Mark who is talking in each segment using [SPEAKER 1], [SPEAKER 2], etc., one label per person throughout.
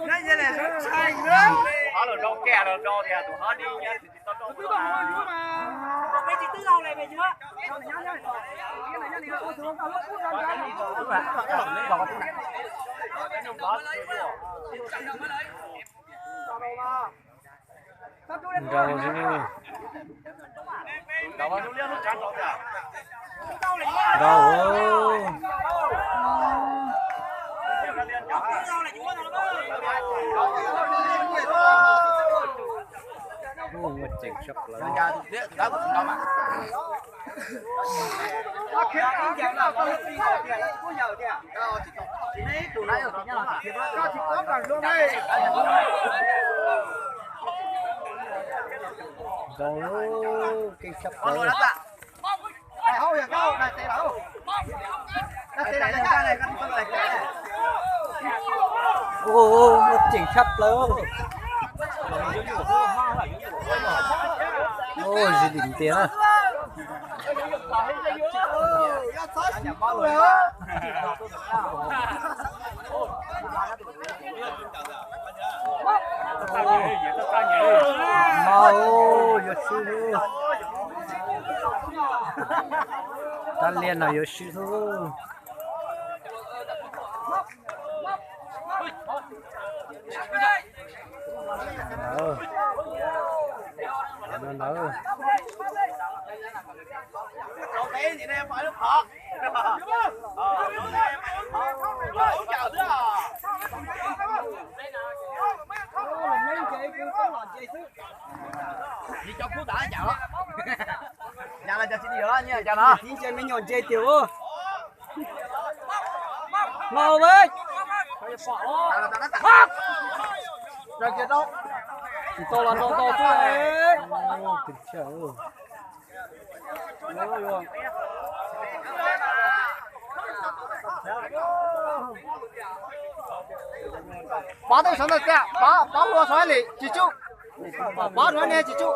[SPEAKER 1] Cái gì này nó sai nữa. Họ là rau kè là rau thì tụi họ đi nhá thì tao đâu có. Cái chị tứ lâu này mày chưa?
[SPEAKER 2] Rau chứ rau một chỉnh sắp lớn rau cái sắp lớn
[SPEAKER 1] Hâu giờ câu này tè đâu? Nó tè này cái này con này.
[SPEAKER 2] ô một chỉnh sắp lớn ô gì đỉnh tiền à mau Yoshi ta liên là Yoshi thôi nở
[SPEAKER 1] Cái gì này phải lúc họ. Đi cho cú đã chào đó. Nhà là cho xin gì đó nha, chào nó.
[SPEAKER 2] chỉ chơi mấy nhọn chơi tiểu mau với
[SPEAKER 1] Rồi kia đâu?
[SPEAKER 2] thì to là to chứ đấy kinh sợ
[SPEAKER 1] Bá tôi sống được kìa, bá lúa xoáy lì, chị chú. Bá nói nè chị chú.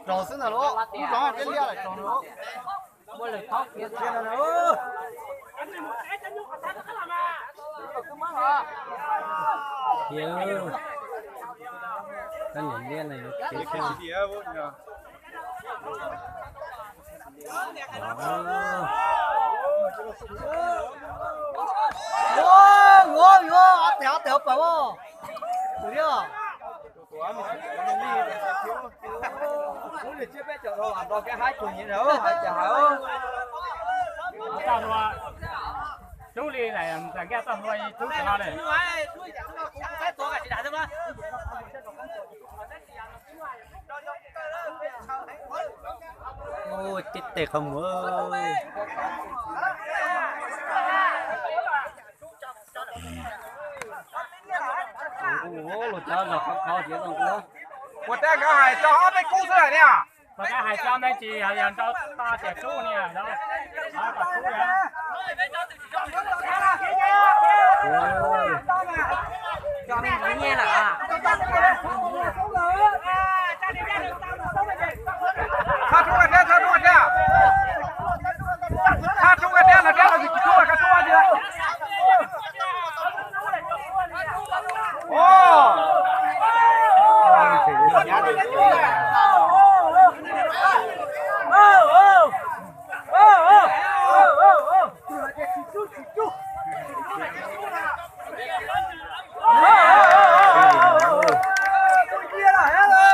[SPEAKER 1] Rồi xin rồi, cũng rõ cái lia này tròn nữa.
[SPEAKER 2] mới là thoát kia là nữa nhiều cái nhìn đen này chế thêm
[SPEAKER 1] Ngô, téo téo phải không? Được chưa? Cũng được chưa biết chỗ đâu làm cái hai cuốn gì nữa, hai chả hả?
[SPEAKER 3] Sao rồi? Chú đi này thằng kia tao nuôi chú cho này.
[SPEAKER 2] ôi chết tiệt không ơi ủa lột cho là không khó chứ không có
[SPEAKER 1] Một tay cái hải cho hết cái cú này nè.
[SPEAKER 3] Mà cái hai trăm đấy chị hãy cho ta trẻ chú nè đó. Đó cả chú nè.
[SPEAKER 2] cho mình phải nghe là
[SPEAKER 1] Tha chú cái đen là đen là gì chú là cái chú gì đấy. Ô.